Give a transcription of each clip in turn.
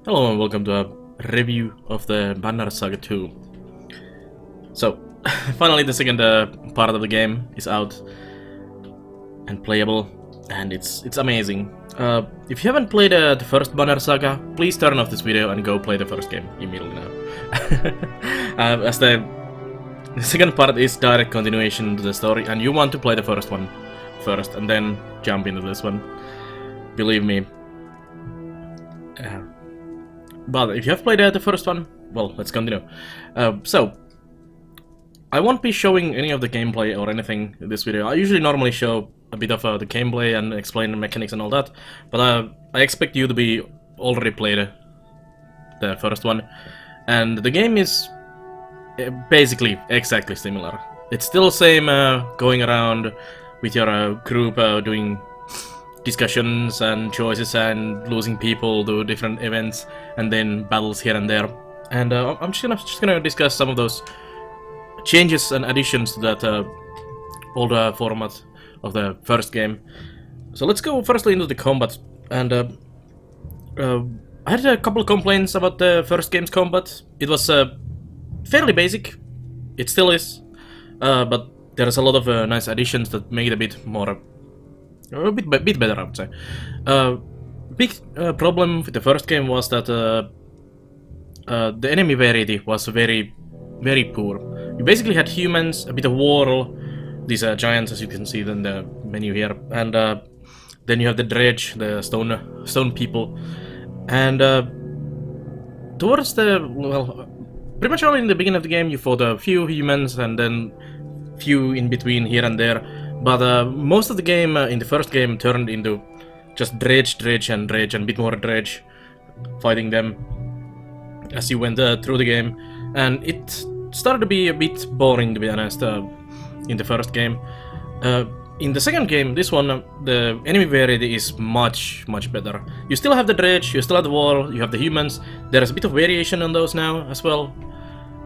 Hello and welcome to a review of the Banner Saga 2. So, finally the second part of the game is out and playable, and it's amazing. If you haven't played the first Banner Saga, please turn off this video and go play the first game immediately now. As the second part is direct continuation to the story, and you want to play the first one first and then jump into this one. Believe me. But if you have played the first one, well, let's continue. So, I won't be showing any of the gameplay or anything in this video. I usually normally show a bit of the gameplay and explain the mechanics and all that, but I expect you to be already played the first one. And the game is basically exactly similar. It's still the same going around with your group doing discussions and choices and losing people to different events and then battles here and there. And I'm just gonna discuss some of those changes and additions to that older format of the first game. So let's go firstly into the combat. And I had a couple of complaints about the first game's combat. It was fairly basic. It still is, but there's a lot of nice additions that make it a bit more a bit better, I would say. Big problem with the first game was that the enemy variety was very poor. You basically had humans, a bit of war, these giants, as you can see in the menu here, and then you have the dredge, the stone people, and towards pretty much only in the beginning of the game you fought a few humans and then few in between here and there. But most of the game in the first game turned into just dredge, and a bit more dredge, fighting them as you went through the game. And it started to be a bit boring, to be honest, in the first game. In the second game, this one, the enemy variety is much better. You still have the dredge, you still have the wall, you have the humans. There is a bit of variation on those now as well.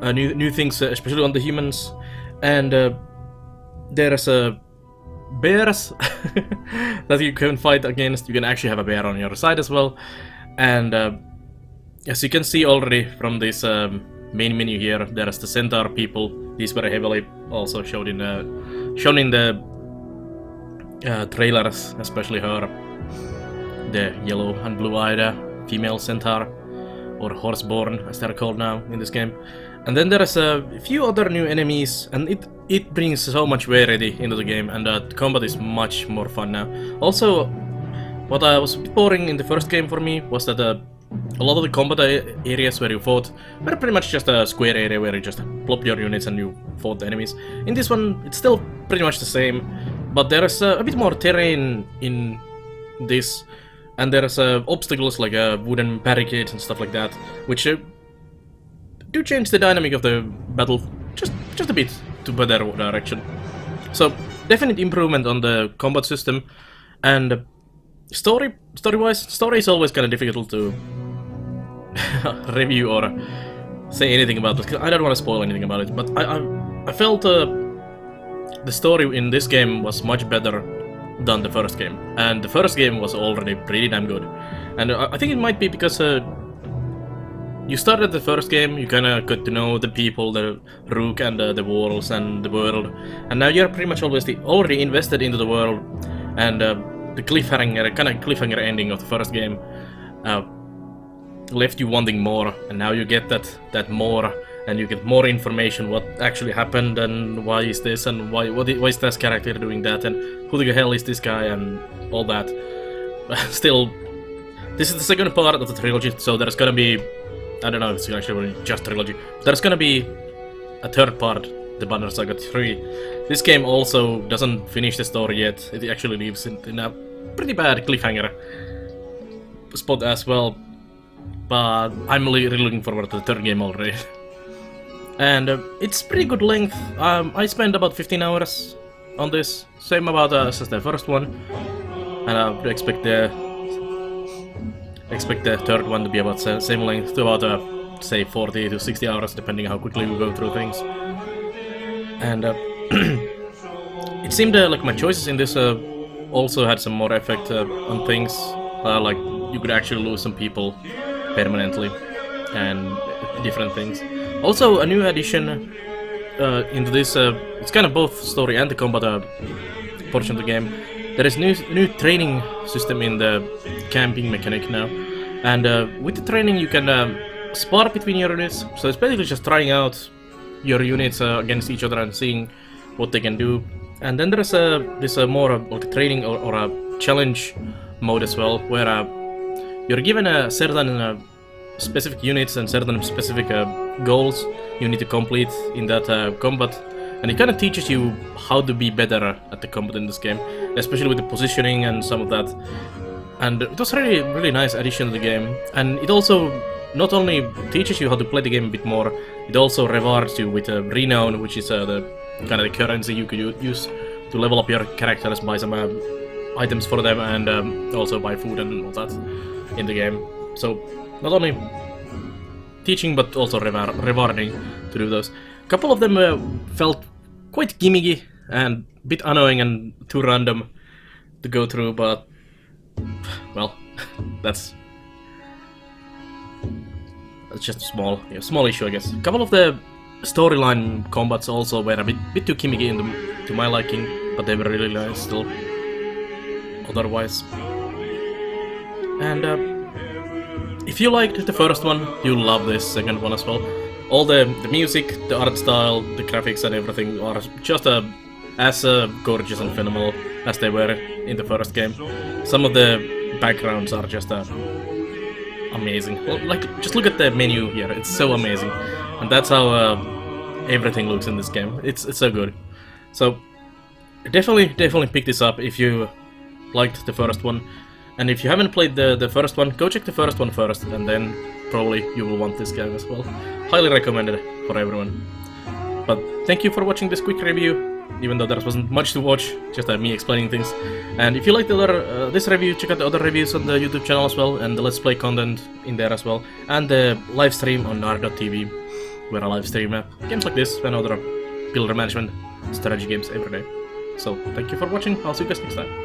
New things, especially on the humans. And there's bears that you can fight against. You can actually have a bear on your side as well. And as you can see already from this main menu here, there's the centaur people. These were heavily also shown in the trailers, especially her, the yellow and blue-eyed female centaur, or horseborn as they're called now in this game. And then there's a few other new enemies, and it brings so much variety into the game, and the combat is much more fun now. Also, what was a bit boring in the first game for me was that a lot of the combat areas where you fought were pretty much just a square area where you just plop your units and you fought the enemies. In this one, it's still pretty much the same, but there's a bit more terrain in this, and there's obstacles like wooden barricades and stuff like that, which do change the dynamic of the battle just a bit to better direction. So definite improvement on the combat system. And story-wise, story is always kind of difficult to review or say anything about this, 'cause I don't want to spoil anything about it, but I felt the story in this game was much better than the first game, and the first game was already pretty damn good. And I think it might be because you started the first game, you kinda got to know the people, the rook and the walls and the world, and now you're pretty much already invested into the world, and the cliffhanger ending of the first game left you wanting more, and now you get that more, and you get more information what actually happened and why is this and why is this character doing that and who the hell is this guy and all that. Still, this is the second part of the trilogy, so there's gonna be, I don't know if it's actually just trilogy, but there's gonna be a third part, the Banner Saga 3. This game also doesn't finish the story yet. It actually leaves in a pretty bad cliffhanger spot as well. But I'm really looking forward to the third game already. And it's pretty good length. I spent about 15 hours on this, same about as the first one, and I would expect the third one to be about the same length, to about say 40 to 60 hours, depending how quickly we go through things. And it seemed like my choices in this also had some more effect on things, like you could actually lose some people permanently and different things. Also, a new addition into this, it's kind of both story and the combat portion of the game. There is new training system in the camping mechanic now, and with the training you can spar between your units. So it's basically just trying out your units against each other and seeing what they can do. And then there's this more like a training or a challenge mode as well, where you're given a certain specific units and certain specific goals you need to complete in that combat. And it kind of teaches you how to be better at the combat in this game, especially with the positioning and some of that. And it was really nice addition to the game. And it also not only teaches you how to play the game a bit more, it also rewards you with renown, which is the kind of the currency you could use to level up your characters, buy some items for them, and also buy food and all that in the game. So not only teaching but also rewarding to do those. A couple of them felt quite gimmicky and a bit annoying and too random to go through, but well, that's just a small issue, I guess. A couple of the storyline combats also were a bit too gimmicky to my liking, but they were really nice still. Otherwise, and if you liked the first one, you'll love this second one as well. All the music, the art style, the graphics and everything are just as gorgeous and phenomenal as they were in the first game. Some of the backgrounds are just amazing. Well, like, just look at the menu here, it's so amazing. And that's how everything looks in this game. It's so good. So definitely pick this up if you liked the first one. And if you haven't played the first one, go check the first one first, and then probably you will want this game as well. Highly recommended for everyone. But thank you for watching this quick review, even though there wasn't much to watch, just me explaining things. And if you liked this review, check out the other reviews on the YouTube channel as well, and the Let's Play content in there as well, and the live stream on nard.tv, where I live stream games like this and other builder management strategy games every day. So thank you for watching, I'll see you guys next time.